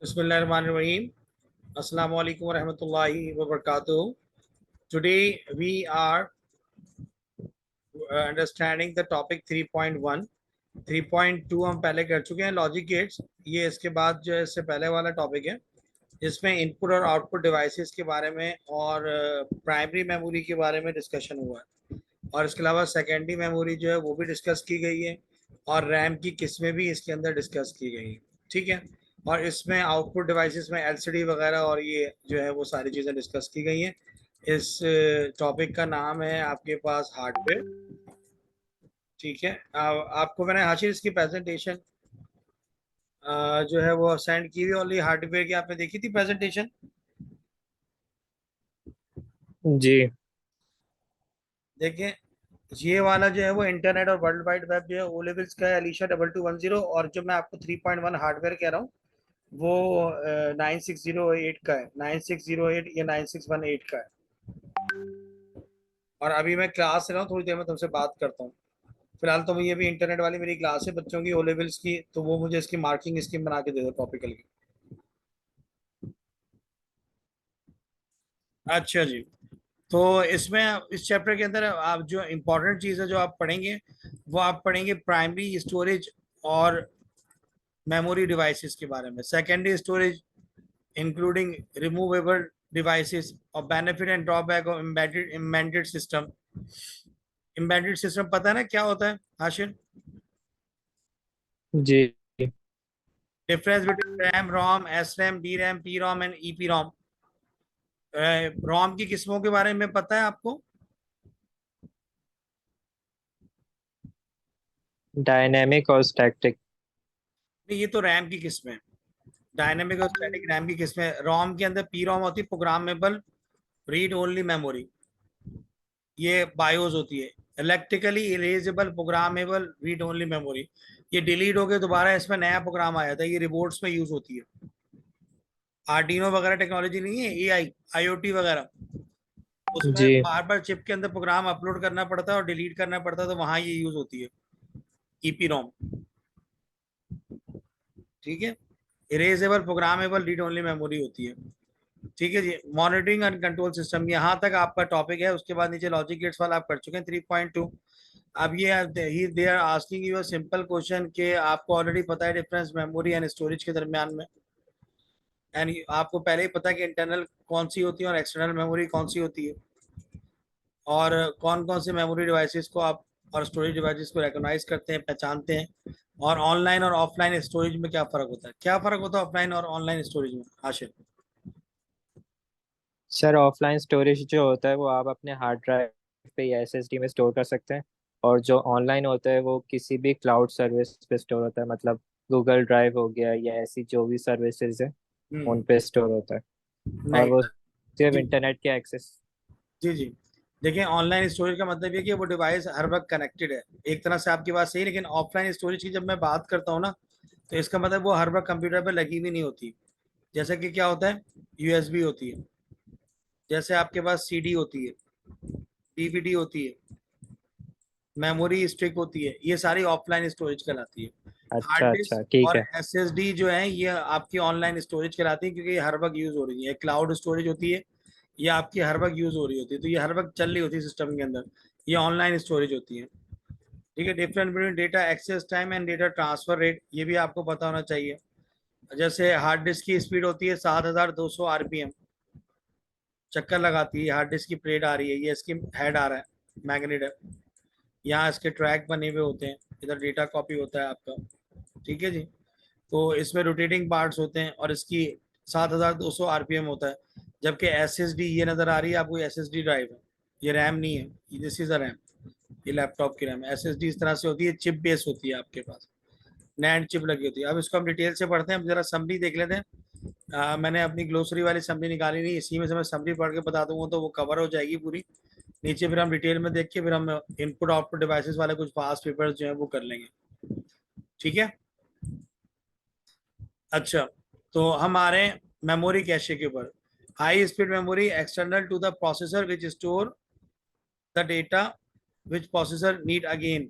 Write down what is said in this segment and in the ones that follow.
Bismillahirrahmanirrahim. Assalamu alaikum wa rahmatullahi wa barakatuh. Today we are understanding the topic 3.1. 3.2 हम पहले कर चुके हैं लॉजिक गेट्स। ये इसके बाद जो है इससे पहले वाला टॉपिक है जिसमें इनपुट और आउटपुट डिवाइसेस के बारे में और प्राइमरी मेमोरी के बारे में डिस्कशन हुआ है। और इसके अलावा सेकेंडरी मेमोरी जो है वो भी डिस्कस की गई है और रैम की किस्में भी इसके अंदर डिस्कस की गई हैं। ठीक है। और इसमें आउटपुट डिवाइसेस में एलसीडी वगैरह और ये जो है वो सारी चीज़ें डिस्कस की गई हैं। इस टॉपिक का नाम है आपके पास हार्डवेयर। ठीक है। आपको मैंने हाशिर इसकी प्रेजेंटेशन जो है वो सेंड की हुई ओनली हार्डवेयर की। आपने देखी थी प्रेजेंटेशन? जी। देखिए, ये वाला जो है वो इंटरनेट और वर्ल्ड वाइड वेब जो है ओ लेवल्स का है, अलीशा 2210। और जो मैं आपको 3.1 हार्डवेयर कह रहा हूँ वो 9608 का है, 9608 या 9618 का है। और अभी मैं क्लास ले रहा हूँ, थोड़ी देर में तुमसे बात करता हूँ। फिलहाल तो ये भी इंटरनेट वाली मेरी क्लास है बच्चों की ओ लेवल्स की, तो वो मुझे इसकी मार्किंग स्कीम बना के दे दो टॉपिकल की। अच्छा जी। तो इसमें इस चैप्टर के अंदर आप जो इम्पोर्टेंट चीज़ है जो आप पढ़ेंगे वो आप पढ़ेंगे प्राइमरी स्टोरेज और मेमोरी डिवाइसेस के बारे में, secondary storage including removable devices और benefit and drawback of embedded system. Embedded system पता है ना क्या होता है हाशिर? जी। Difference between RAM, ROM, S RAM, D RAM, P ROM and E P ROM. ROM की किस्मों के बारे में पता है आपको? डायनेमिक और स्टैटिक। नहीं, ये तो रैम की किस्में हैं। डायनेमिक और स्टैटिक रैम की किस्में। रोम के अंदर पी रोम होती है, प्रोग्रामेबल रीड ओनली मेमोरी। ये बायोस होती है, electrically erasable programmable read only memory. ये डिलीट हो गए दोबारा इसमें नया प्रोग्राम आया था, ये रिबोर्ड्स में यूज होती है। आर्डिनो वगैरह टेक्नोलॉजी नहीं है, एआई आईओटी वगैरह, उसमें जी। बार बार चिप के अंदर प्रोग्राम अपलोड करना पड़ता है और डिलीट करना पड़ता है, तो वहां ये यूज होती है ईपी रोम। ठीक है। Erasable programmable read only memory होती है। ठीक है जी। मॉनिटरिंग एंड कंट्रोल सिस्टम, यहाँ तक आपका टॉपिक है। उसके बाद नीचे लॉजिक गेट्स वाला आप कर चुके हैं 3.2। अब ये they are asking you a simple question कि आपको ऑलरेडी पता है डिफरेंस मेमोरी एंड स्टोरेज के दरमियान में। एंड आपको पहले ही पता है कि इंटरनल कौन सी होती है और एक्सटर्नल मेमोरी कौन सी होती है, और कौन कौन से मेमोरी डिवाइसेस को आप और स्टोरेज डिवाइसेस को रिकॉग्नाइज करते हैं, पहचानते हैं। और ऑनलाइन और ऑफलाइन स्टोरेज में क्या फ़र्क होता है, क्या फ़र्क होता है ऑफलाइन और ऑनलाइन स्टोरेज में आशिर? सर, ऑफलाइन स्टोरेज जो होता है वो आप अपने हार्ड ड्राइव पे या एसएसडी में स्टोर कर सकते हैं। और जो ऑनलाइन होता है वो किसी भी क्लाउड सर्विस पे स्टोर होता है, मतलब गूगल ड्राइव हो गया या ऐसी जो भी सर्विसेज है हम्म। उन पे स्टोर होता है। और नहीं। वो सिर्फ जी इंटरनेट के एक्सेस। जी जी। देखिए, ऑनलाइन स्टोरेज का मतलब ये कि वो डिवाइस हर वक्त कनेक्टेड है। एक तरह से आपकी बात सही है, लेकिन ऑफलाइन स्टोरेज की जब मैं बात करता हूँ ना, तो इसका मतलब वो हर वक्त कंप्यूटर पे लगी भी नहीं होती। जैसे कि क्या होता है, यूएसबी होती है, जैसे आपके पास सीडी होती है, डीवीडी होती है, मेमोरी स्टिक होती है, ये सारी ऑफलाइन स्टोरेज कहलाती है। हार्ड अच्छा अच्छा, डिस्क ठीक और है। एसएसडी जो है ये आपकी ऑनलाइन स्टोरेज कहलाती है, क्योंकि ये हर वक्त यूज हो रही है। क्लाउड स्टोरेज होती है, ये आपकी हर वक्त यूज हो रही होती है, तो ये हर वक्त चल रही होती है सिस्टम के अंदर। ये ऑनलाइन स्टोरेज होती है। ठीक है। Different between data access time and data transfer rate, ये भी आपको पता होना चाहिए। जैसे हार्ड डिस्क की स्पीड होती है 7200 आरपीएम, चक्कर लगाती है। हार्ड डिस्क की प्लेट आ रही है, ये इसकी हेड आ रहा है, मैग्नेट है, यहाँ इसके ट्रैक बने हुए होते हैं, इधर डेटा कॉपी होता है आपका। ठीक है जी। तो इसमें रोटेटिंग पार्ट्स होते हैं और इसकी 7200 आरपीएम होता है। जबकि एस एस डी ये नज़र आ रही है आपको, एस एस डी ड्राइव है, ये रैम नहीं है, दिस इज अ रैम। ये लैपटॉप की रैम। एस एस डी इस तरह से होती है, चिप बेस होती है आपके पास, नैंड चिप लगी होती है। अब इसको हम डिटेल से पढ़ते हैं, हम जरा समरी देख लेते हैं। मैंने अपनी ग्लोसरी वाली समरी निकाली नहीं, इसी में से मैं समरी पढ़ के बता दूंगा तो वो कवर हो जाएगी पूरी। नीचे फिर हम डिटेल में देख के फिर हम इनपुट आउटपुट डिवाइसेस वाले कुछ फास्ट पेपर्स जो है वो कर लेंगे। ठीक है। अच्छा, तो हम आ रहे हैं मेमोरी कैशे के ऊपर। High speed memory external to the processor which store the data which processor need again.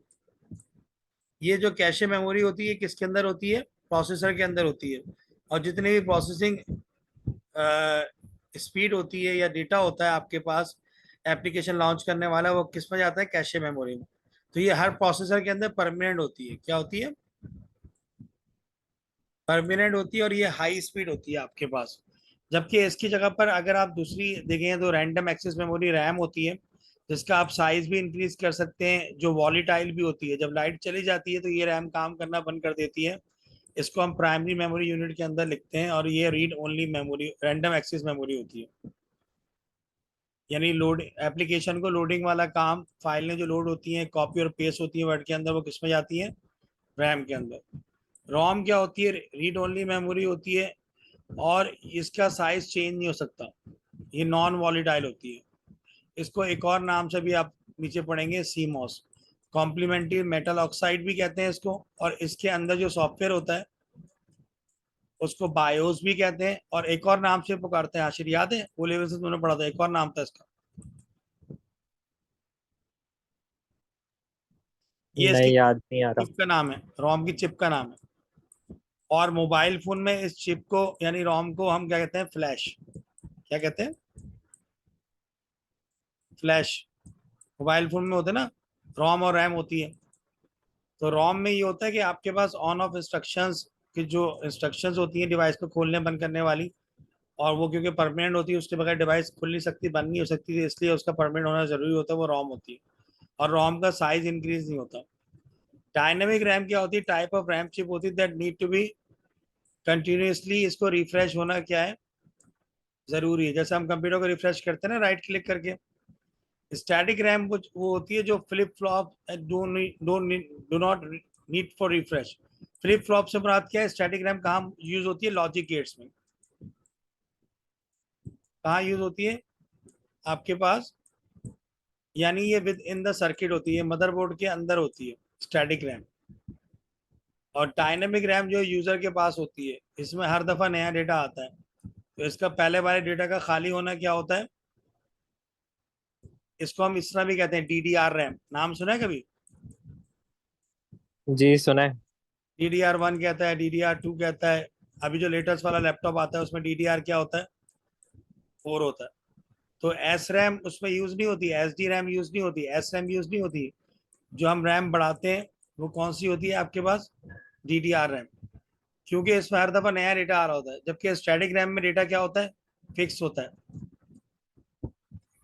ये जो कैशे मेमोरी होती है किसके अंदर होती है? प्रोसेसर के अंदर होती है। और जितनी भी प्रोसेसिंग स्पीड होती है या डेटा होता है आपके पास एप्लीकेशन लॉन्च करने वाला, वो किस में जाता है, कैशे मेमोरी में। तो ये हर प्रोसेसर के अंदर परमानेंट होती है, क्या होती है, परमानेंट होती है, और ये हाई स्पीड होती है आपके पास। जबकि इसकी जगह पर अगर आप दूसरी देखें तो रैंडम एक्सेस मेमोरी रैम होती है, जिसका आप साइज भी इंक्रीज कर सकते हैं, जो वॉलीटाइल भी होती है। जब लाइट चली जाती है तो ये रैम काम करना बंद कर देती है। इसको हम प्राइमरी मेमोरी यूनिट के अंदर लिखते हैं, और ये read only memory, random access memory होती है। यानी लोड एप्लीकेशन को लोडिंग वाला काम, फाइलें जो लोड होती हैं, कॉपी और पेस्ट होती है वर्ड के अंदर, वो किस में जाती है, रैम के अंदर। रोम क्या होती है, रीड ओनली मेमोरी होती है, और इसका साइज चेंज नहीं हो सकता, ये नॉन वॉलीटाइल होती है। इसको एक और नाम से भी आप नीचे पढ़ेंगे, सीमॉस, कॉम्प्लीमेंट्री मेटल ऑक्साइड भी कहते हैं इसको। और इसके अंदर जो सॉफ्टवेयर होता है उसको बायोस भी कहते हैं, और एक और नाम से पुकारते हैं, आशिर याद है, वो लेवल से तुमने पढ़ा था, एक और नाम था इसका, ये इसकी नहीं, याद नहीं आ रहा। चिप का नाम है, रोम की चिप का नाम है। और मोबाइल फोन में इस चिप को यानी रोम को हम क्या कहते हैं, फ्लैश, क्या कहते हैं, फ्लैश। मोबाइल फोन में होते हैं ना, रोम और रैम होती है। तो रोम में ये होता है कि आपके पास ऑन ऑफ इंस्ट्रक्शंस की जो इंस्ट्रक्शंस होती हैं डिवाइस को खोलने बंद करने वाली, और वो क्योंकि परमानेंट होती है, उसके बगैर डिवाइस खुल नहीं सकती, बंद नहीं हो सकती, इसलिए उसका परमानेंट होना जरूरी होता है, वो रोम होती है। और रोम का साइज इंक्रीज नहीं होता। डायनेमिक रैम क्या होती है, टाइप ऑफ रैम चिप होती है that need to be continuously, इसको रिफ्रेश होना क्या है, जरूरी है। जैसे हम कंप्यूटर को रिफ्रेश करते हैं ना राइट क्लिक करके। स्टैटिक रैम वो होती है जो flip flop do not need for refresh. Flip flop से मुराद क्या है, स्टैटिक रैम कहाँ यूज होती है, लॉजिक गेट्स में। कहाँ यूज होती है आपके पास, यानी ये विद इन द सर्किट होती है, मदरबोर्ड के अंदर होती है स्टैटिक रैम। और डायनेमिक रैम जो यूजर के पास होती है, इसमें हर दफा नया डेटा आता है, तो इसका पहले वाले डेटा का खाली होना क्या होता है, इसको हम इस तरह भी कहते हैं, डीडीआर रैम, नाम सुना है कभी, जी, सुना है। डीडीआर 1 कहता है, डीडीआर 2 कहता है। अभी जो लेटेस्ट वाला लैपटॉप आता है उसमें डीडीआर क्या होता है, 4 होता है। तो एस रैम उसमें यूज नहीं होती, एस डी रैम यूज नहीं होती, एस रैम यूज नहीं होती। जो हम रैम बढ़ाते हैं वो कौन सी होती है आपके पास, डीडीआर रैम। क्योंकि इसमें हर दफा नया डेटा आ रहा होता है, जबकि स्टैटिक रैम में डेटा क्या होता है, फिक्स होता है।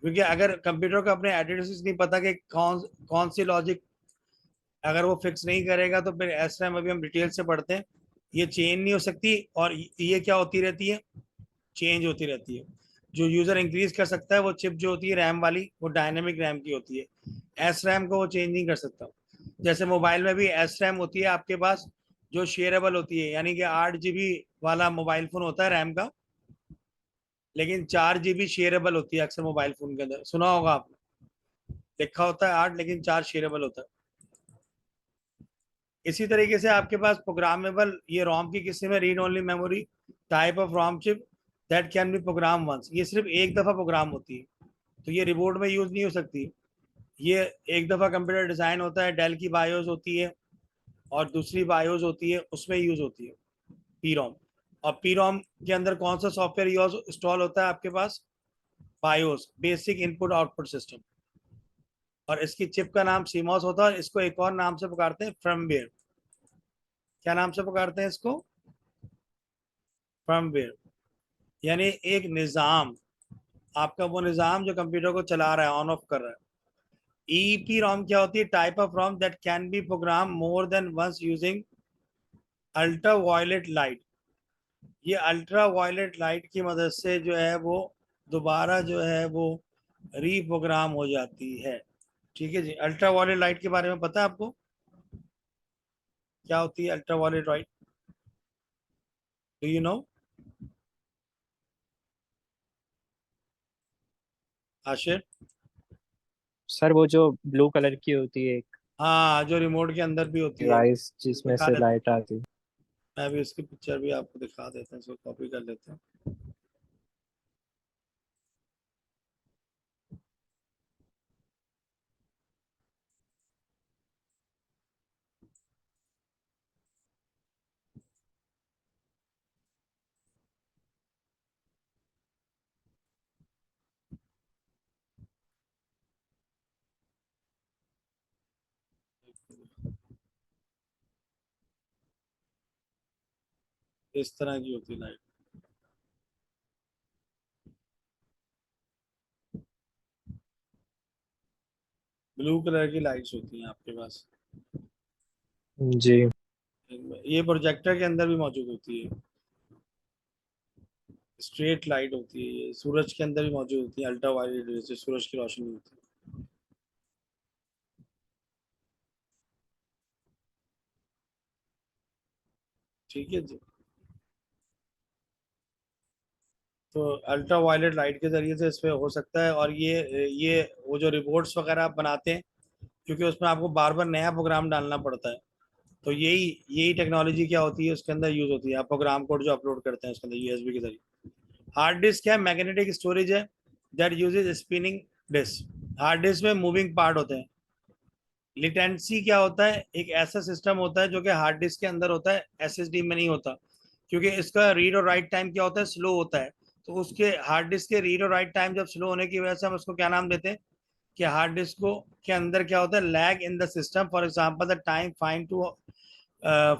क्योंकि अगर कंप्यूटर को अपने एड्रेसेस नहीं पता कि कौन कौन सी लॉजिक, अगर वो फिक्स नहीं करेगा तो फिर एस रैम, अभी हम डिटेल से पढ़ते हैं, ये चेंज नहीं हो सकती, और ये क्या होती रहती है, चेंज होती रहती है। जो यूजर इंक्रीज कर सकता है वो चिप जो होती है रैम वाली, वो डायनेमिक रैम की होती है, एस रैम को वो चेंज नहीं कर सकता। जैसे मोबाइल में भी एस रैम होती है आपके पास, जो शेयरेबल होती है, यानी कि 8 GB वाला मोबाइल फोन होता है रैम का, लेकिन 4 GB शेयरेबल होती है अक्सर मोबाइल फोन के अंदर, सुना होगा आपने, लिखा होता है 8 लेकिन 4 शेयरेबल होता है। इसी तरीके से आपके पास प्रोग्रामेबल, ये रोम की किस्म है, read only memory, type of ROM chip that can be program once, ये सिर्फ एक दफा प्रोग्राम होती है, तो ये रिबोर्ड में यूज नहीं हो सकती। ये एक दफा कंप्यूटर डिजाइन होता है, डेल की बायोस होती है, और दूसरी बायोस होती है, उसमें यूज होती है पी रोम। और पी रोम के अंदर कौन सा सॉफ्टवेयर यूज इंस्टॉल होता है आपके पास, BIOS, basic input output system. और इसकी चिप का नाम सीमॉस होता है, और इसको एक और नाम से पुकारते हैं, फर्मवेयर। क्या नाम से पुकारते हैं इसको, फर्मवेयर, यानी एक निज़ाम, आपका वो निज़ाम जो कंप्यूटर को चला रहा है, ऑन ऑफ कर रहा है। ईईपी रोम क्या होती है, type of ROM that can be program more than once using ultra violet light. ये अल्ट्रा वायलेट लाइट की मदद से जो है वो दोबारा जो है वो रीप्रोग्राम हो जाती है। ठीक है जी, अल्ट्रा वायलेट लाइट के बारे में पता है आपको, क्या होती है ultra violet light, do you know, Ashir. Sir, वो जो ब्लू कलर की होती है एक हाँ, जो रिमोट के अंदर भी होती है, डिवाइस जिसमें दिखा से देता हूँ, लाइट आती है। मैं भी इसकी पिक्चर भी आपको दिखा देता हूँ, इसको कॉपी कर लेते हैं। इस तरह की होती है लाइट। ब्लू कलर की लाइट्स होती हैं आपके पास। जी। ये प्रोजेक्टर के अंदर भी मौजूद होती है। स्ट्रेट लाइट होती है, ये सूरज के अंदर भी मौजूद होती है, अल्ट्रा वायलेट रेज से सूरज की रोशनी होती है। ठीक है जी। तो अल्ट्रा वायलेट लाइट के जरिए से इसमें हो सकता है। और ये वो जो रिपोर्ट्स वगैरह आप बनाते हैं, क्योंकि उसमें आपको बार बार नया प्रोग्राम डालना पड़ता है, तो यही यही टेक्नोलॉजी क्या होती है उसके अंदर यूज होती है। आप प्रोग्राम कोड जो अपलोड करते हैं उसके अंदर यूएसबी के जरिए। हार्ड डिस्क क्या है? मैग्नेटिक स्टोरेज है that uses spinning disk. Hard disk में मूविंग पार्ट होते हैं। लिटेंसी क्या होता है? एक ऐसा सिस्टम होता है जो कि हार्ड डिस्क के अंदर होता है, एसएसडी में नहीं होता, क्योंकि इसका रीड और राइट टाइम क्या होता है? स्लो होता है। तो उसके हार्ड डिस्क के रीड और राइट टाइम जब स्लो होने की वजह से हम उसको क्या नाम देते हैं कि हार्ड डिस्क को के अंदर क्या होता है? Lag in the system. For example the time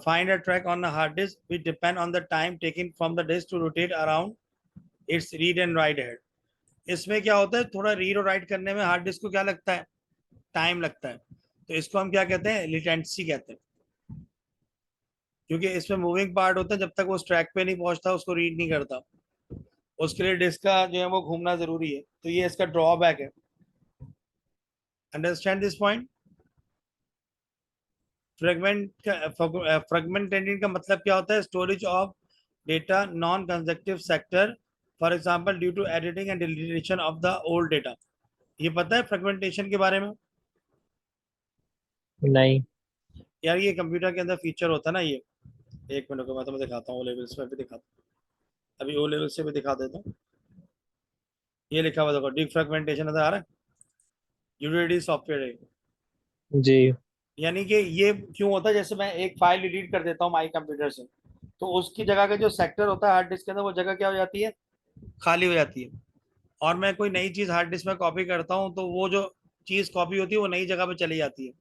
find a track on a hard disk which depend on the time taken from the disk to rotate around its read and write head। इसमें क्या होता है? थोड़ा read और right करने में hard disk को क्या लगता है? टाइम लगता है। तो इसको हम क्या कहते हैं? लिटेंसी कहते हैं। क्योंकि इसमें मूविंग पार्ट होता है, जब तक वो उस ट्रैक पे नहीं पहुंचता उसको रीड नहीं करता। उसके लिए डिस्क का जो है वो घूमना जरूरी है। तो ये इसका ड्रॉबैक है। Understand this point? फ्रेगमेंटेड का मतलब क्या होता है? Storage of data non consecutive sector, for example due to editing and deletion of the old data. ये पता है फ्रेगमेंटेशन के बारे में? नहीं। यार ये कंप्यूटर के अंदर फीचर होता है ना ये। एक मिनट को मैं तुम्हें दिखाता हूँ, ओ लेवल्स में भी दिखाता हूँ। अभी ओ लेवल से भी दिखा देता हूँ। ये लिखा हुआ देखो, डिफ्रेगमेंटेशन नजर आ रहा है? यूटिलिटी सॉफ्टवेयर है। जी। यानी कि ये क्यों होता है? जैसे मैं एक फाइल डिलीट कर देता हूँ माई कंप्यूटर से, तो उसकी जगह का जो सेक्टर होता है हार्ड डिस्क के अंदर, वो जगह क्या हो जाती है? खाली हो जाती है। और मैं कोई नई चीज हार्ड डिस्क में कॉपी करता हूँ, तो वो जो चीज कॉपी होती है वो नई जगह पे चली जाती है।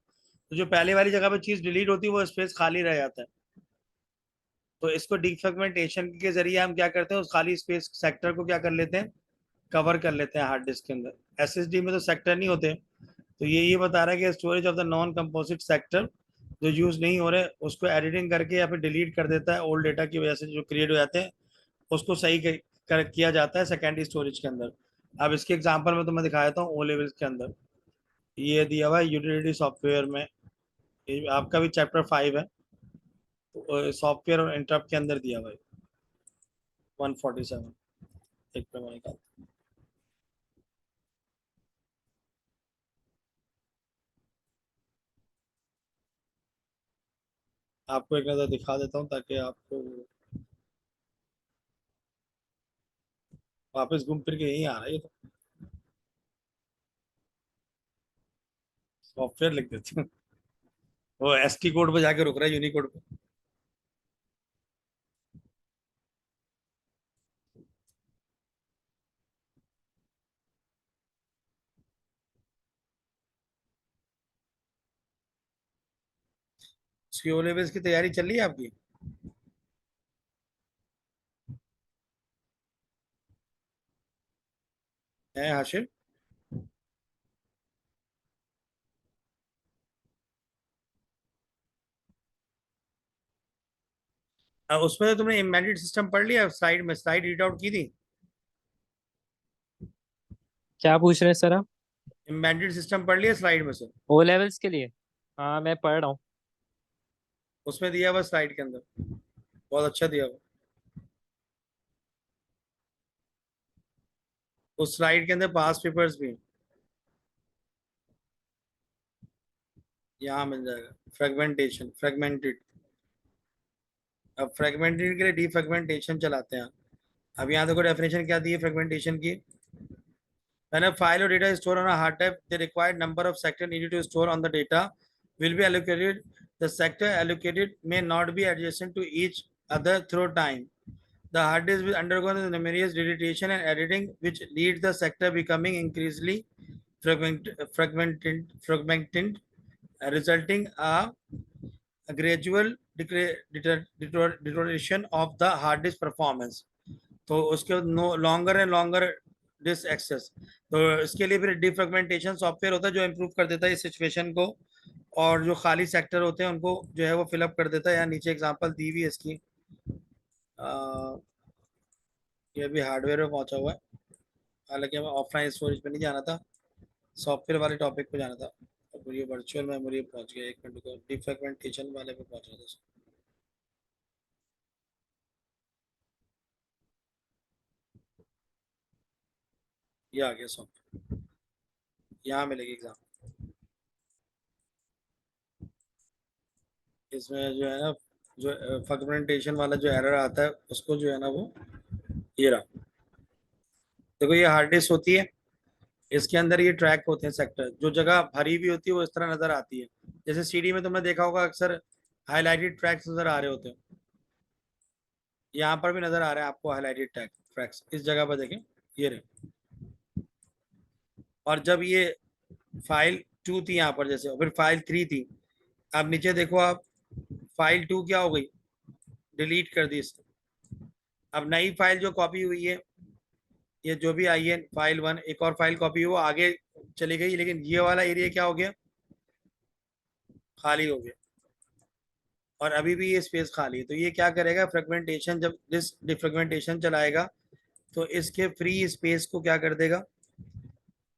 तो जो पहले वाली जगह पे चीज डिलीट होती है वो स्पेस खाली रह जाता है। तो इसको डिफ्रेगमेंटेशन के जरिए हम क्या करते हैं? उस खाली स्पेस सेक्टर को क्या कर लेते हैं? कवर कर लेते हैं हार्ड डिस्क के अंदर। एसएसडी में तो सेक्टर नहीं होते। तो ये बता रहा है कि storage of the non composite sector जो यूज नहीं हो रहे उसको एडिटिंग करके या फिर डिलीट कर देता है। ओल्ड डेटा की वजह से जो क्रिएट हो जाते हैं उसको सही किया जाता है सेकेंडरी स्टोरेज के अंदर। अब इसके एग्जांपल में तो मैं दिखाया था ओ लेवल्स के अंदर। ये दिया हुआ है यूटिलिटी सॉफ्टवेयर में। ये आपका भी चैप्टर 5 है, तो सॉफ्टवेयर और इंटरप्ट के अंदर दिया हुआ है 147। एक पे मैं निकाल, आपको एक नज़र दिखा देता हूँ ताकि आपको वापस घूम फिर के यही आ रहा है। ये तो सॉफ्टवेयर लिख देते हैं। वो एसटी कोड पे जाके रुक रहा है, यूनिकोड पे। उसकी ओ लेवल्स की तैयारी चल रही है आपकी? है हाशिर? उसमें तो तुमने एम्बेडेड सिस्टम पढ़ लिया? स्लाइड में स्लाइड रीड आउट की थी? क्या पूछ रहे हैं सर आप? एम्बेडेड सिस्टम पढ़ लिया स्लाइड में से? ओ लेवल्स के लिए? हाँ, मैं पढ़ रहा हूँ। उसमें दिया हुआ स्लाइड के अंदर, बहुत अच्छा दिया हुआ। उस स्लाइड के अंदर पास पेपर्स भी हैं। यहाँ मिल जाएगा फ्रेगमेंटेशन, फ्रेगमेंटेड। अब फ्रेगमेंटेड के लिए डिफ्रेगमेंटेशन चलाते हैं। अब यहाँ देखो डेफिनेशन क्या दी है फ्रेगमेंटेशन की। When a file or data is stored on a hard drive, the required number of sectors needed to store on the data will be allocated. The sector allocated may not be adjacent to each other through time. The hard disk will undergo the numerous deletion and editing, which leads the sector becoming increasingly fragmented. Resulting gradual deterioration of the hard disk performance. तो उसके no longer and longer disk access, तो इसके लिए फिर defragmentation software होता है जो improve कर देता है इस सिचुएशन को, और जो खाली सेक्टर होते हैं उनको जो है वो फिलअप कर देता है। यहाँ नीचे एग्जांपल दी हुई है इसकी। ये भी हार्डवेयर में पहुंचा हुआ है, हालांकि हमें ऑफलाइन स्टोरेज पे नहीं जाना था, सॉफ्टवेयर वाले टॉपिक पे जाना था। अब ये वर्चुअल मेमोरी पहुंच गया, एक मिनट को डिफ्रेगमेंटेशन वाले पे पहुंचना था। ये आ गया सॉफ्टवेयर, यहाँ मिलेगी एग्जाम। इसमें जो है ना, जो फ्रेगमेंटेशन वाला जो एरर आता है उसको जो है ना वो, ये रहा। देखो ये हार्ड डिस्क होती है, इसके अंदर ये ट्रैक होते हैं सेक्टर, जो जगह भरी हुई होती है वो इस तरह नजर आती है। जैसे सीडी में तुमने देखा होगा अक्सर हाईलाइटेड ट्रैक्स नजर आ रहे होते हैं, यहाँ पर भी नजर आ रहे हैं आपको हाईलाइटेड ट्रैक्स इस जगह पर देखें, ये रहे। और जब ये फाइल 2 थी यहाँ पर जैसे, और फिर फाइल 3 थी, अब नीचे देखो आप, फाइल 2 क्या हो गई, डिलीट कर दी इसने। अब नई फाइल जो कॉपी हुई है, ये जो भी आई है फाइल 1, एक और फाइल कॉपी वो आगे चली गई, लेकिन ये वाला एरिया क्या हो गया, खाली हो गया, और अभी भी ये स्पेस खाली है। तो ये क्या करेगा, फ्रेगमेंटेशन, जब डिफ्रेगमेंटेशन चलाएगा तो इसके फ्री स्पेस को क्या कर देगा,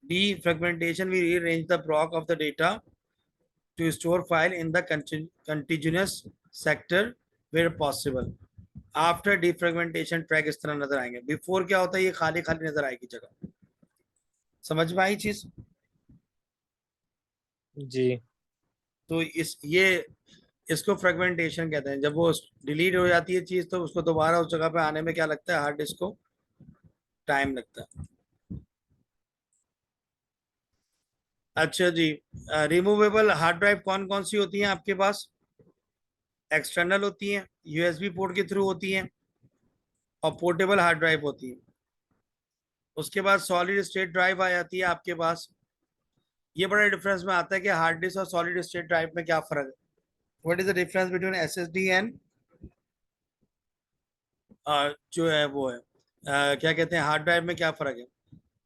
defragmentation will rearrange the block of the data to store file in the contiguous sector where possible. After defragmentation track इस तरह नजर आएंगे। बिफोर क्या होता है, ये खाली खाली नजर आएगी जगह। समझ में आई चीज? जी। तो इस ये इसको फ्रेगमेंटेशन कहते हैं। जब वो डिलीट हो जाती है चीज तो उसको दोबारा उस जगह पे आने में क्या लगता है, हार्ड डिस्क को टाइम लगता है। अच्छा जी, रिमूवेबल हार्ड ड्राइव कौन कौन सी होती हैं आपके पास? एक्सटर्नल होती हैं, यूएसबी पोर्ट के थ्रू होती हैं, और पोर्टेबल हार्ड ड्राइव होती है। उसके बाद सॉलिड स्टेट ड्राइव आ जाती है आपके पास। ये बड़ा डिफरेंस में आता है कि हार्ड डिस्क और सॉलिड स्टेट ड्राइव में क्या फर्क है। What is the difference between SSD and जो है वो है क्या कहते हैं, हार्ड ड्राइव में क्या फर्क है?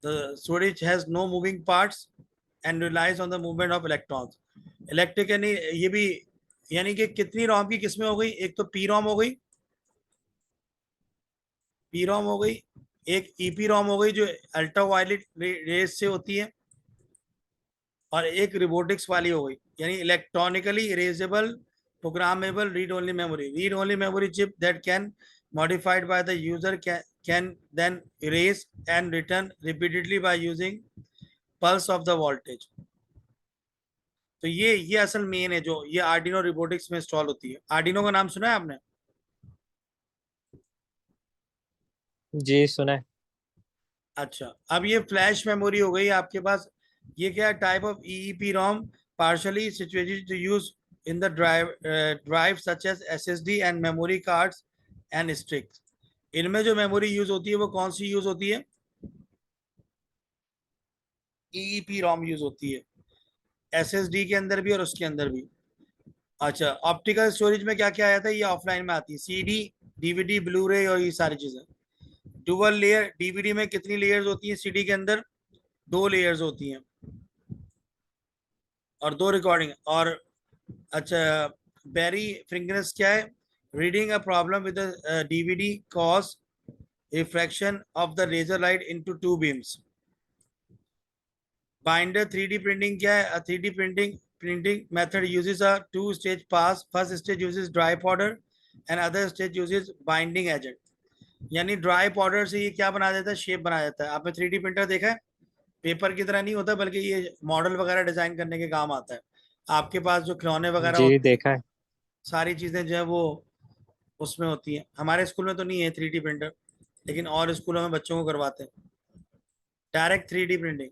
The storage has no moving parts and relies on the movement of electrons. Electric यानी ये भी, यानी कि कितनी रोम की किस्में हो गई, एक तो पी रोम हो गई, पी रोम हो गई, एक ईपी रोम हो गई जो अल्ट्रा वायलेट रेज से होती है, और एक रिबोटिक्स वाली हो गई, यानी electronically erasable programmable read only memory. Read only memory chip that can modified by the user can then erase and return repeatedly by using pulse of the voltage। तो ये असल मेन है जो ये आर्डिनो रोबोटिक्स में install होती है। Arduino का नाम सुना है आपने? जी सुना है। अच्छा, अब ये फ्लैश मेमोरी हो गई आपके पास। ये क्या type of EEP ROM partially situated to use in the drive such as SSD and memory cards and sticks. इनमें जो मेमोरी यूज होती है वो कौन सी यूज होती है? ईईपी रोम यूज होती है, एसएसडी के अंदर भी और उसके अंदर भी। अच्छा, ऑप्टिकल स्टोरेज में क्या क्या आया था, ये ऑफलाइन में आती है, सीडी, डीवीडी, ब्लू रे और ये सारी चीजें। डुअल लेयर, डीवीडी में कितनी लेयर्स होती हैं, सीडी के अंदर 2 लेयर्स होती हैं, और 2 रिकॉर्डिंग। और अच्छा, बैरी फिंगर्स क्या है, reading a problem with DVD cause refraction of the laser light into 2 beams. Binder 3D printing क्या है, 3D printing method uses a 2-stage pass। First stage uses dry powder and other stage uses binding agent. यानी dry powder से ये क्या बना देता है, shape बना देता है। आपने 3D प्रिंटर देखा है? पेपर की तरह नहीं होता, बल्कि ये मॉडल वगैरह डिजाइन करने के काम आता है। आपके पास जो खिलौने वगैरह जी होते हैं, देखा है। सारी चीजें जो है वो उसमें होती हैं। हमारे स्कूल में तो नहीं है 3D प्रिंटर, लेकिन और स्कूलों में बच्चों को करवाते हैं डायरेक्ट 3D प्रिंटिंग।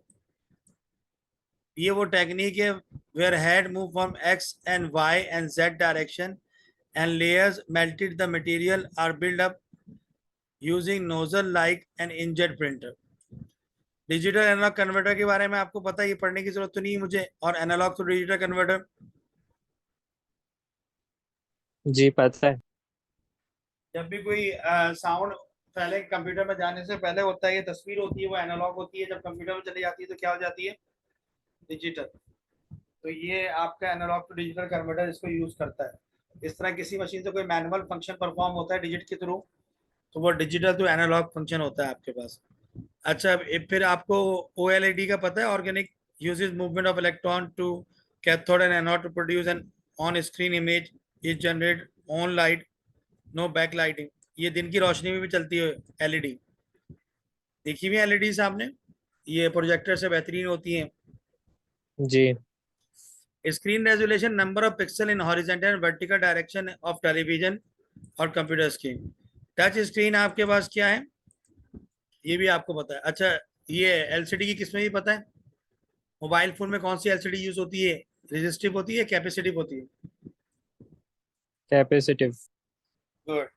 ये वो टेक्निक है where head move from X and Y and Z direction and layers melted the material are build up using nozzle like an inkjet printer. Digital analog converter के बारे में आपको पता है, ये पढ़ने की जरूरत तो नहीं है मुझे। और एनालॉग टू डिजिटल कन्वर्टर, जी पता है। जब भी कोई साउंड पहले कंप्यूटर में जाने से पहले होता है, ये तस्वीर होती है वो एनालॉग होती है, जब कंप्यूटर में चली जाती है तो क्या हो जाती है, डिजिटल। तो ये आपका एनालॉग टू डिजिटल कन्वर्टर इसको यूज करता है। इस तरह किसी मशीन से कोई मैनुअल फंक्शन परफॉर्म होता है डिजिट के थ्रू, तो वो डिजिटल टू एनालॉग फंक्शन होता है आपके पास। अच्छा, फिर आपको OLED का पता है, organic uses movement of electron to cathode and anode to produce an on screen image is generate on light, no back lighting. ये दिन की रोशनी में भी चलती है एलईडी। देखी हुई एलईडी सामने, ये प्रोजेक्टर से बेहतरीन होती है। जी। Screen resolution number of pixel in horizontal and vertical direction of television और कंप्यूटर स्क्रीन। टच स्क्रीन आपके पास क्या है, ये भी आपको पता है। अच्छा, ये एलसीडी की किस्में भी पता है। मोबाइल फोन में कौन सी एलसीडी यूज होती है, रेजिस्टिव होती है, कैपेसिटिव होती है? कैपेसिटिव। गुड।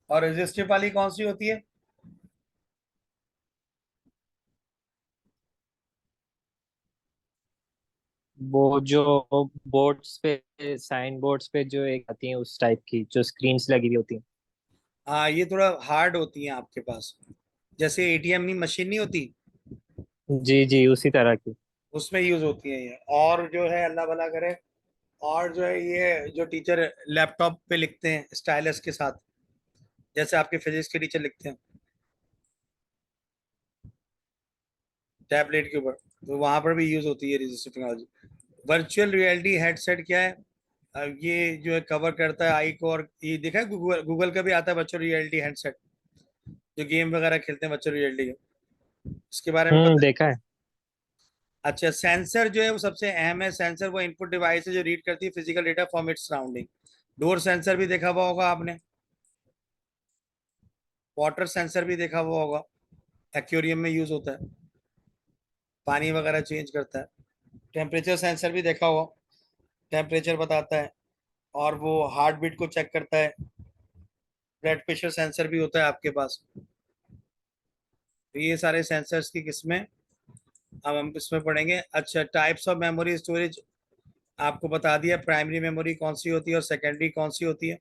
और रेजिस्टिव वाली कौन सी होती है? वो जो बोर्ड्स पे, साइन बोर्ड्स पे जो एक आती है उस टाइप की, जो स्क्रीन्स लगी हुई होती हैं। हाँ, ये थोड़ा हार्ड होती है आपके पास, जैसे एटीएम की मशीन नहीं होती, जी जी, उसी तरह की। उसमें यूज होती है ये। और जो है अल्लाह भला करे, और जो है ये जो टीचर लैपटॉप पे लिखते हैं स्टाइलस के साथ, जैसे आपके फिजिक्स के टीचर लिखते हैं टैबलेट के ऊपर, तो वहां पर भी यूज होती है register technology. Virtual reality headset क्या है? ये जो है कवर करता है आई को, और ये देखा है गूगल, गूगल का भी आता है वर्चुअल रियलिटी हेडसेट, जो गेम वगैरह खेलते हैं वर्चुअल रियलिटी के, इसके बारे में पता है? देखा है। अच्छा, सेंसर जो है वो सबसे अहम है। सेंसर वो इनपुट डिवाइस है जो रीड करती है physical data from its surrounding. Door sensor भी देखा हुआ होगा आपने, वाटर सेंसर भी देखा हुआ होगा, एक्वेरियम में यूज होता है, पानी वगैरह चेंज करता है। टेम्परेचर सेंसर भी देखा हुआ, टेम्परेचर बताता है, और वो हार्ट बीट को चेक करता है। ब्लड प्रेशर सेंसर भी होता है आपके पास। तो ये सारे सेंसर्स की किस्में अब हम इसमें पढ़ेंगे। अच्छा, टाइप्स ऑफ मेमोरी स्टोरेज आपको बता दिया, प्राइमरी मेमोरी कौन सी होती है और सेकेंडरी कौन सी होती है,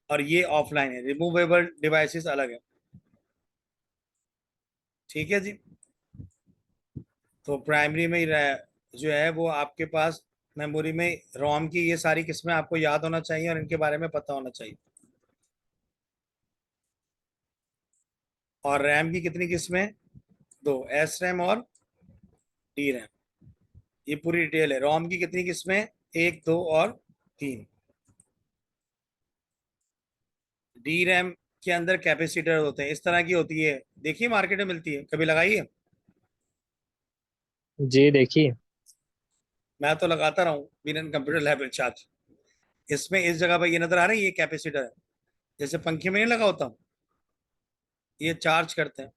और ये ऑफलाइन है, रिमूवेबल डिवाइसेस अलग है। ठीक है जी। तो प्राइमरी में जो है वो आपके पास मेमोरी में रोम की ये सारी किस्में आपको याद होना चाहिए और इनके बारे में पता होना चाहिए। और रैम की कितनी किस्में? दो, एस रैम और डी रैम। ये पूरी डिटेल है। रोम की कितनी किस्में? एक, दो और तीन। डी रैम के अंदर कैपेसिटर होते हैं, इस तरह की होती है, देखिए मार्केट में मिलती है, कभी लगाई है? जी देखिए। मैं तो लगाता रहा हूँ बिना कंप्यूटर लैब इंचार्ज। इसमें इस जगह पर ये नजर आ रहा है, ये कैपेसिटर है, जैसे पंखे में नहीं लगा होता, ये चार्ज करते हैं,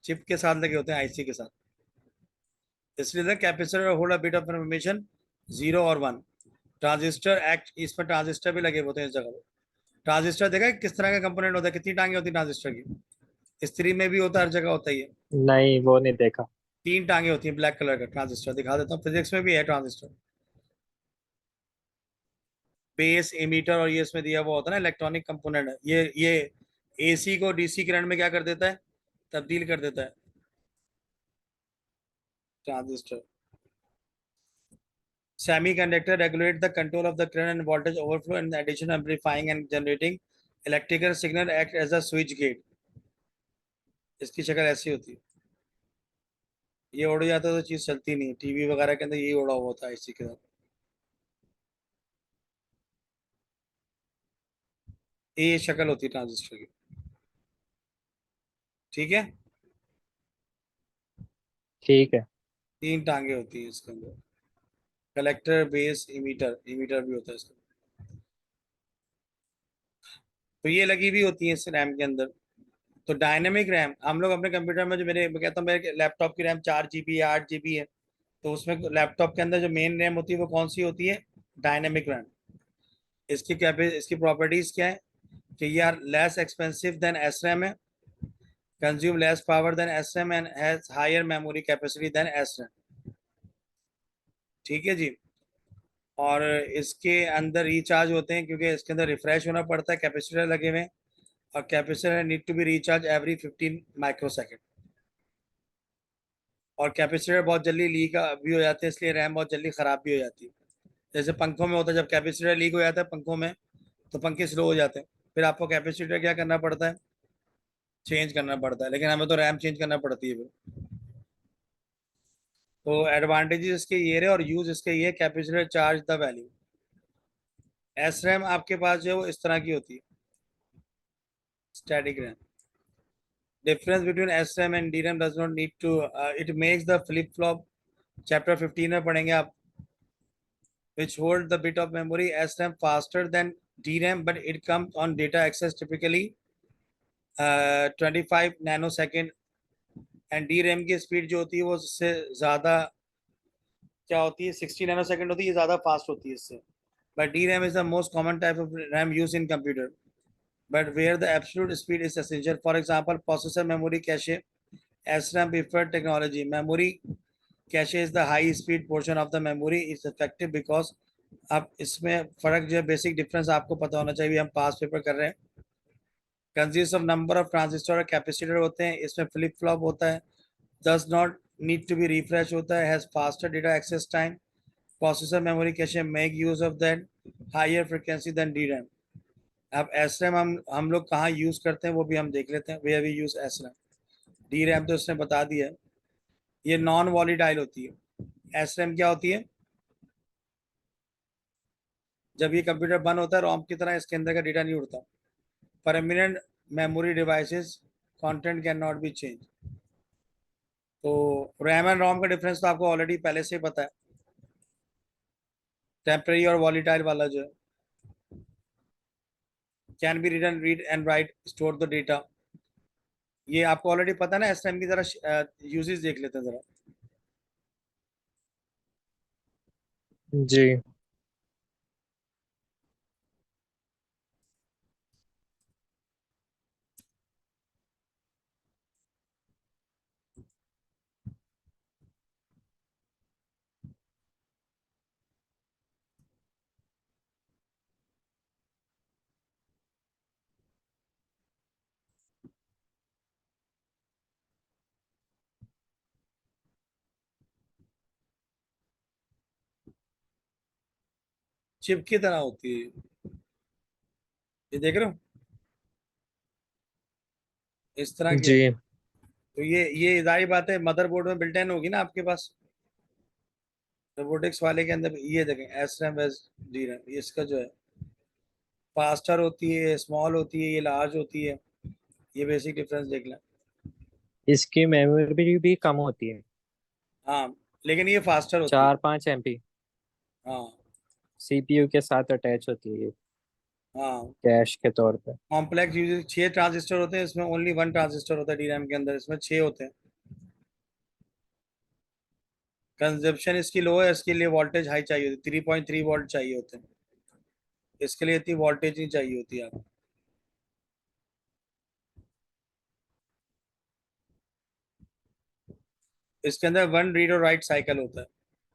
चिप के साथ लगे होते हैं, आईसी के साथ। इसलिए capacitor hold a bit of information, zero और वन। ट्रांजिस्टर एक्ट, इसमें ट्रांजिस्टर भी लगे होते हैं इस जगह पर। ट्रांजिस्टर देखा है किस तरह का कंपोनेंट होता है, कितनी टांगे होती है ट्रांजिस्टर की? स्त्री में भी होता है, हर जगह होता ही है। नहीं, वो नहीं देखा। तीन टांगे होती है, ब्लैक कलर का ट्रांजिस्टर, दिखा देता हूँ, फिजिक्स में भी है ट्रांजिस्टर। बेस एमीटर, और ये इसमें दिया हुआ होता है ना, इलेक्ट्रॉनिक कंपोनेंट है ये एसी को डीसी करंट में क्या कर देता है, तब्दील कर देता है, transistor. Semiconductor regulate the control of the current and voltage overflow, in addition amplifying and generating electrical signal act as a switch gate। इसकी शक्ल ऐसी होती है, ये उड़ जाता है तो चीज चलती नहीं, टीवी वगैरह के अंदर यही उड़ा हुआ होता है इसी के साथ। ये शक्ल होती है ट्रांजिस्टर की। ठीक है। ठीक है। तीन टांगे होती है इसके अंदर, कलेक्टर, बेस, इमीटर, इमीटर भी होता है इसका। तो ये लगी हुई होती है इस रैम के अंदर। तो डायनेमिक रैम, हम लोग अपने कंप्यूटर में जो मेरे, मैं कहता हूँ मेरे लैपटॉप की रैम 4 GB या 8 GB है, तो उसमें लैपटॉप के अंदर जो मेन रैम होती है वो कौन सी होती है? Dynamic RAM. इसकी क्या, इसकी प्रॉपर्टीज क्या है कि ये are less expensive than S RAM है, consume less power than S RAM and has higher memory capacity than S RAM. ठीक है जी। और इसके अंदर रिचार्ज होते हैं क्योंकि इसके अंदर रिफ्रेश होना पड़ता है, कैपेसिटर लगे हुए हैं, और capacitor need to be recharge every 15 micro second. और कैपेसिटर बहुत जल्दी लीक भी हो जाते हैं, इसलिए रैम बहुत जल्दी खराब भी हो जाती है। जैसे पंखों में होता है, जब कैपेसिटर लीक हो जाता है पंखों में, तो पंखे स्लो हो जाते हैं, फिर आपको कैपेसिटर क्या करना पड़ता है, चेंज करना पड़ता है, लेकिन हमें तो रैम चेंज करना पड़ती है फिर। तो एडवांटेजेस इसके ये रहे और यूज इसके ये, capacitor charge the value. S RAM आपके पास जो है वो इस तरह की होती है, static RAM. Difference between S RAM and D RAM does not need to, it makes the flip flop, chapter 15 में पढ़ेंगे आप, which hold the bit of memory. SRAM faster than DRAM, but it comes on data access typically 25 nanosecond, and D RAM की speed जो होती है वो उससे ज़्यादा क्या होती है, 60 नैनो सेकेंड होती है, ये ज़्यादा फास्ट होती है इससे। But D RAM is the most common type of RAM use in computer, but where the absolute speed is essential. For example, processor memory cache, SRAM preferred technology. Memory cache is the high speed portion of the memory. It's effective because अब इसमें फर्क जो है, basic difference आपको पता होना चाहिए, हम पास पेपर कर रहे हैं। Consist of number of transistor और कैपेसिटर होते हैं, इसमें फ्लिप फ्लॉप होता है, does not need to be refresh होता है, has faster data access time, processor memory cache make use of that higher frequency than DRAM। अब एस रैम हम लोग कहाँ यूज करते हैं वो भी हम देख लेते हैं, way we use S RAM. D RAM तो उसने बता दिया है, ये नॉन वॉलीटाइल होती है। एस रैम क्या होती है, जब ये कंप्यूटर बंद होता है रोम की तरह इसके अंदर का डेटा नहीं उड़ता। Permanent memory devices, content can not be change. तो रैम एंड रोम का डिफरेंस तो आपको ऑलरेडी पहले से ही पता है, टेम्पररी और वॉलीटाइल वाला जो है। Can be written, read and write, store the data, ये आपको ऑलरेडी पता है ना। एस रैम की जरा यूजेस देख लेते हैं जरा। जी। चिप की तरह होती है, ये देख रहे हो, इस तरह की होती जी। है। तो ये जाहिर बात है मदरबोर्ड में बिल्ट इन होगी ना आपके पास, रोबोटिक्स वाले के अंदर। ये देखें S RAM S D RAM, ये इसका जो है फास्टर होती है, स्मॉल होती है, ये लार्ज होती है, ये बेसिक डिफरेंस देख लें। इसकी मेमोरी भी कम होती है, हाँ, लेकिन ये फास्टर होती है। 4-5 MB हाँ CPU के साथ अटैच होती है हाँ। कैश के तौर पे। कॉम्प्लेक्स यूज 6 ट्रांजिस्टर होते हैं, इसमें ओनली 1 ट्रांजिस्टर होता है डी रैम के अंदर, इसमें 6 होते हैं। कंजप्शन इसकी लो है, इसके लिए वोल्टेज हाई चाहिए होती है, 3.3 वोल्ट चाहिए होते हैं, इसके लिए इतनी वोल्टेज नहीं चाहिए होती है आपको। इसके अंदर वन रीड और राइट साइकिल होता है,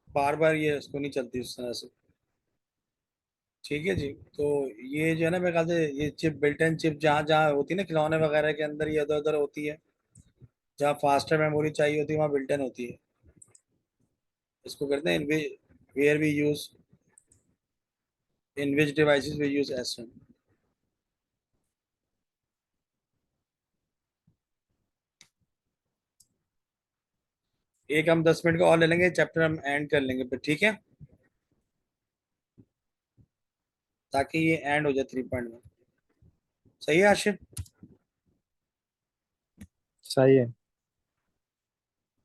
बार बार ये इसको नहीं चलती उस तरह से। ठीक है जी। तो ये जो है ना, मेरे ख्याल से ये चिप, बिल्ट इन चिप जहाँ जहाँ होती है ना खिलौने वगैरह के अंदर, ये इधर उधर होती है, जहाँ फास्टर मेमोरी चाहिए होती है वहाँ बिल्ट इन होती है। इसको कहते हैं where we use, in which devices we use S RAM. एक हम 10 मिनट का और ले लेंगे, चैप्टर हम एंड कर लेंगे फिर, ठीक है, ताकि ये एंड हो जाए 3 पॉइंट में। सही है आशिफ, सही है।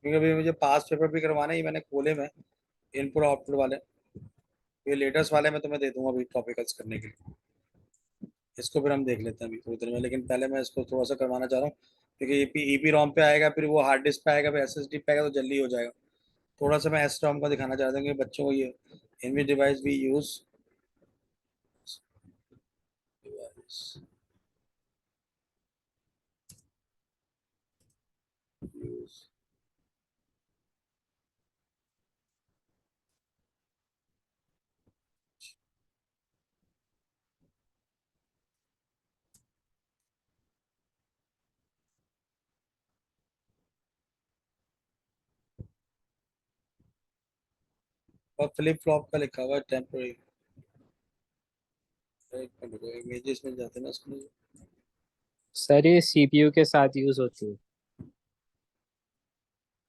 क्योंकि अभी मुझे पास पेपर भी करवाना है, ये मैंने खोले में, इनपुट आउटपुट वाले, ये लेटेस्ट वाले मैं तुम्हें दे दूंगा अभी टॉपिकल्स करने के लिए। इसको फिर हम देख लेते हैं अभी थोड़ी देर में, लेकिन पहले मैं इसको थोड़ा सा करवाना चाह रहा हूँ, क्योंकि ईपी रोम पे आएगा, फिर वो हार्ड डिस्क पे आएगा, फिर एसएसडी पे आएगा, तो जल्दी हो जाएगा। थोड़ा सा मैं एस रोम का दिखाना चाहता हूँ कि बच्चों को ये इन विच डिवाइस भी यूज, डिवाइस यूज और फ्लिप फ्लॉप का लिखा हुआ है टेम्पररी। एक मिनट रुको, इमेजेस में जाते हैं ना उसमें। सर ये सीपीयू के साथ यूज होती है।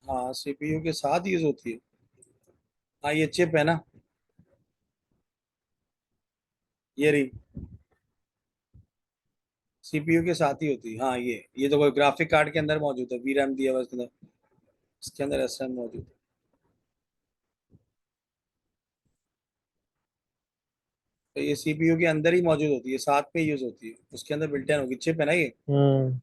हाँ सीपीयू के साथ यूज होती है। हाँ ये चिप है ना, ये रही, सीपीयू के साथ ही होती है। हाँ ये तो कोई ग्राफिक कार्ड के अंदर मौजूद है, वीरैम दिया हुआ है इसके अंदर, इसके अंदर एसरैम मौजूद है। तो ये सीपीयू के अंदर ही मौजूद होती है, साथ में यूज होती है, उसके अंदर बिल्ट इन होगी, चिप है ना ये। हम्म।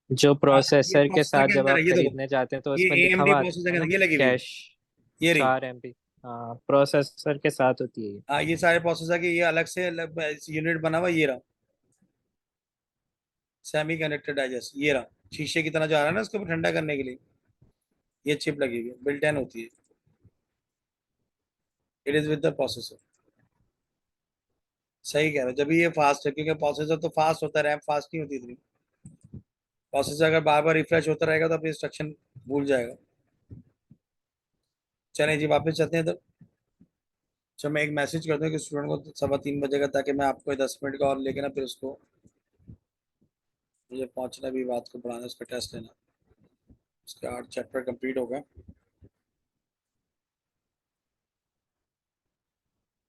जो हाँ ये प्रोसेसर के प्रोसेसर साथ के जब अंदर है, आप ये देखो, खरीदने जाते हैं तो ये उसमें लिखा एएमडी हुआ प्रोसेसर के आता है ना, अंदर ये लगी हुई है, कैश ये रही। 4 MB। हाँ, प्रोसेसर के साथ होती है ये। हाँ ये सारे प्रोसेसर के ये अलग से यूनिट बना हुआ, ये रहा सेमी कंडक्टर डाइजेस्ट, ये रहा शीशे की तरह जा रहा है ना, उसको ठंडा करने के लिए ये चिप लगी हुई है, बिल्ट इन होती है। It is with the processor. सही कह रहे हो, जब ये फास्ट है, क्योंकि प्रोसेसर तो फास्ट होता है, रैम फास्ट नहीं होती इतनी। प्रोसेसर अगर बार बार रिफ्रेश होता रहेगा तो अपनी इंस्ट्रक्शन भूल जाएगा। चलें जी वापस चलते हैं तो। अच्छा मैं एक मैसेज करता हूँ कि स्टूडेंट को 3:15 बजे का, ताकि मैं आपको 10 मिनट का और लेके ना फिर उसको, मुझे पहुंचना भी बात को पढ़ाना, उसका टेस्ट लेना। उसके 8 चैप्टर कंप्लीट हो गए।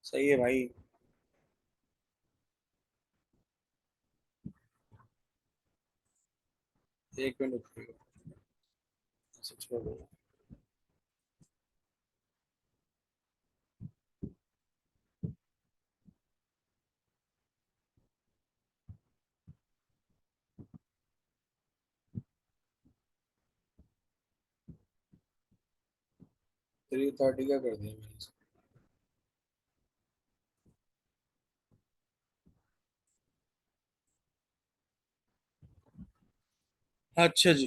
सही है भाई। 1 मिनट रुकिएगा, मैसेज कर दो। थ्री थर्टी का कर दिया मैंने। अच्छा जी।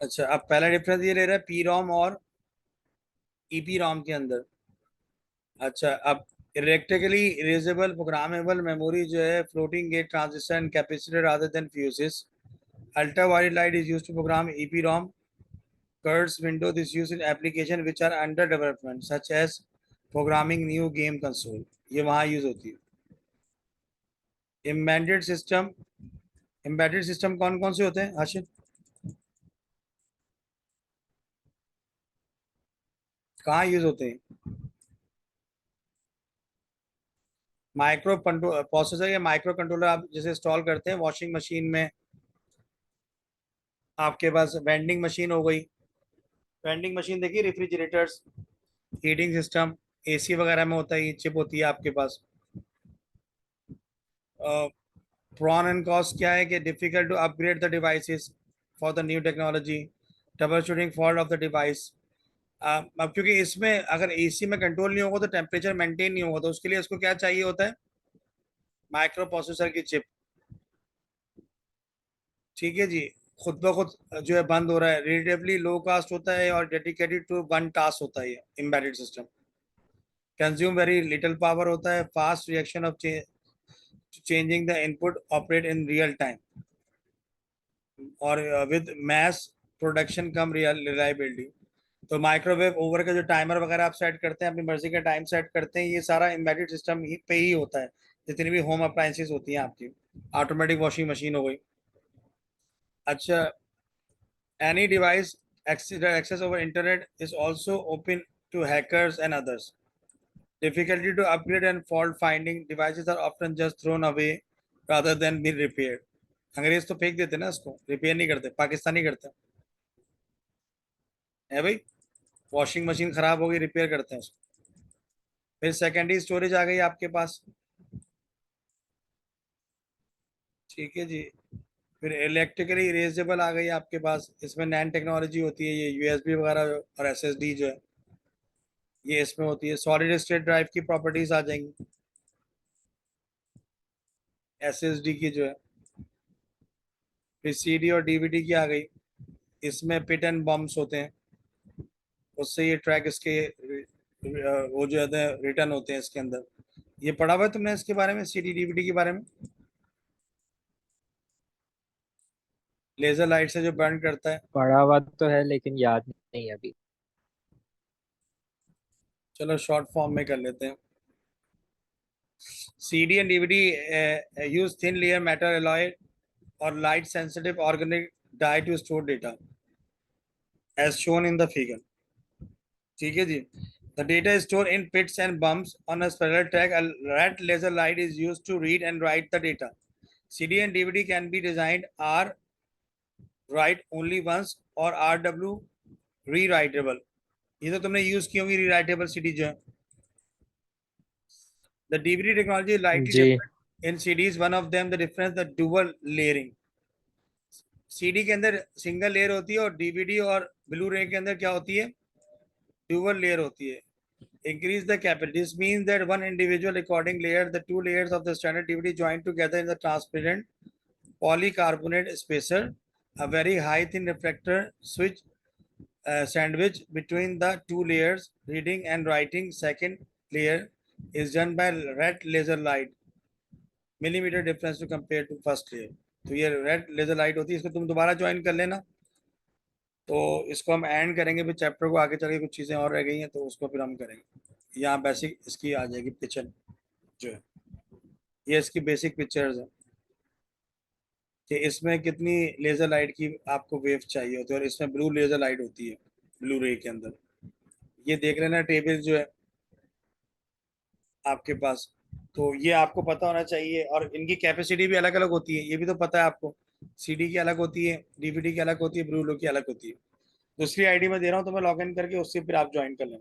अच्छा अब पहला डिफरेंस ये ले रहा है पी रोम और ईपी रोम के अंदर। अच्छा अब इलेक्ट्रिकली इरेजेबल प्रोग्रामेबल मेमोरी जो है floating gate transistor capacitor rather than fuses. Ultra violet light is used to program EP ROM. Curves window this use in application which are under development such as programming new game console. ये वहां use होती है। Embedded system, embedded system कौन कौन से होते हैं आशिफ? कहाँ यूज होते हैं? माइक्रो प्रोसेसर या माइक्रो कंट्रोलर आप जैसे इंस्टॉल करते हैं वॉशिंग मशीन में, आपके पास वेंडिंग मशीन हो गई। वेंडिंग मशीन देखिए, रेफ्रिजरेटर्स, हीटिंग सिस्टम, एसी वगैरह में होता है, ये चिप होती है आपके पास। प्रॉन एंड कॉस्ट क्या है कि difficult to upgrade the devices for the new technology, trouble shooting fault of the device. अब क्योंकि इसमें अगर एसी में कंट्रोल नहीं होगा तो टेम्परेचर मेंटेन नहीं होगा, तो उसके लिए इसको क्या चाहिए होता है? माइक्रो प्रोसेसर की चिप। ठीक है जी। खुद ब खुद जो है बंद हो रहा है, रिलेटिवली लो कास्ट होता है और डेडिकेटेड टू वन टास्क होता है, embedded system consume very little power होता है, fast reaction of changing the input, operate in real time, और with mass production cum reliability. तो माइक्रोवेव ओवर का जो टाइमर वगैरह आप सेट करते हैं, अपनी मर्जी का टाइम सेट करते हैं, ये सारा एम्बेडेड सिस्टम ही पे ही होता है। जितनी भी होम अप्लायंसेस होती हैं आपकी, ऑटोमेटिक वॉशिंग मशीन हो गई। अच्छा, any device access over internet is also open to hackers and others. Difficulty to upgrade and fault finding devices are often just thrown away rather than be repaired. अंग्रेज तो फेंक देते ना, इसको repair नहीं करते, पाकिस्तानी करते है भाई। वॉशिंग मशीन खराब हो गई, रिपेयर करते हैं उसको। फिर सेकेंडरी स्टोरेज आ गई आपके पास। ठीक है जी। फिर इलेक्ट्रिकली इरेजेबल आ गई आपके पास, इसमें नैन टेक्नोलॉजी होती है, ये यूएसबी वगैरह और एसएसडी जो है ये इसमें होती है। सॉलिड स्टेट ड्राइव की प्रॉपर्टीज आ जाएंगी एसएसडी की जो है। फिर सीडी और डीवीडी की आ गई, इसमें पिट एंड बम्स होते हैं, उससे ये ट्रैक इसके वो जो है रिटर्न होते हैं इसके अंदर। ये पढ़ा हुआ है तुमने इसके बारे में, सीडी डीवीडी के बारे में? लेजर लाइट से जो बर्न करता है। पढ़ा हुआ तो है लेकिन याद नहीं अभी। चलो शॉर्ट फॉर्म में कर लेते हैं। CD and DVD use thin layer metal alloy or light sensitive organic dye to store data as shown in the figure. ठीक है जी। The data is stored in pits and bumps on a spiral track. A red laser light is used to read and write the data. CD and DVD can be designed R write only once और RW rewritable. ये तो तुमने use की होंगी rewritable CD जो है। The DVD technology is slightly ji different in CDs. One of them the difference the dual layering. CD के अंदर सिंगल लेयर होती है और DVD और ब्लू रे के अंदर क्या होती है, ड्यूअल लेयर होती है। Increase the capacity. This means that one individual recording layer, the two layers of the standard DVD joined together in the transparent polycarbonate spacer, a very high thin reflector switch sandwich between the two layers. Reading and writing second layer is done by red laser light, millimeter difference to compare to first layer. तो ये red laser light होती है, इसको तुम दोबारा join कर लेना। तो इसको हम एंड करेंगे, फिर चैप्टर को आगे चल के कुछ चीज़ें और रह गई हैं तो उसको फिर हम करेंगे। यहाँ बेसिक इसकी आ जाएगी पिक्चर जो है, ये इसकी बेसिक पिक्चर्स है कि इसमें कितनी लेजर लाइट की आपको वेव चाहिए होती है, और इसमें ब्लू लेजर लाइट होती है ब्लू रे के अंदर। ये देख लेना टेबल जो है आपके पास, तो ये आपको पता होना चाहिए। और इनकी कैपेसिटी भी अलग अलग होती है, ये भी तो पता है आपको। CD की अलग होती है, DVD की अलग होती है, ब्लू की अलग होती है। दूसरी आईडी में दे रहा हूँ तो मैं लॉग इन करके उससे फिर आप ज्वाइन कर लें।